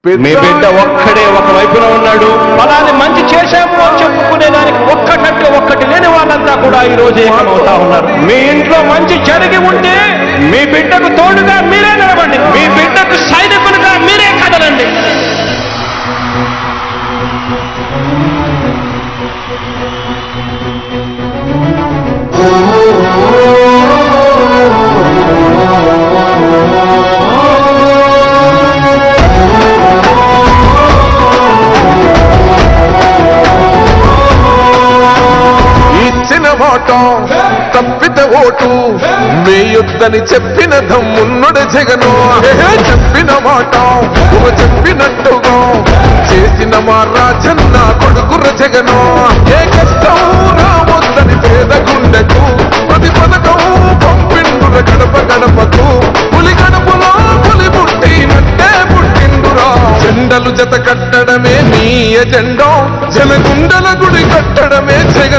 మీ బిడ్డ ఒక్కడే ఒక వైపున ఉన్నాడు. ఫలాన్ని మంచి చేశాము అని చెప్పుకునేదానికి ఒక్కటి లేని వాళ్ళంతా కూడా ఈ రోజు ఏకమవుతా ఉన్నారు. మీ ఇంట్లో మంచి జరిగి ఉంటే మీ బిడ్డకు తోడుగా మీరే నిలబండి. మీ బిడ్డకు సైనికులుగా మీరే కదలండి. తప్పిత ఓటు వేయొద్దని చెప్పిన దమ్మున్నడు జగను. చెప్పిన మాట చెప్పినట్టుగా చేసిన మా రాజన్న కొడుకుర జగను. ఏ కష్టం రావద్దని పేద గుండెకు ప్రతి పథకం పంపిండుర గడప గడపకు. పులి గడపలో పులి పుట్టినట్టే పుట్టిండురా. జెండలు జత కట్టడమే నీ ఎజెండా, జనగుండల గుడి కట్టడమే జగన్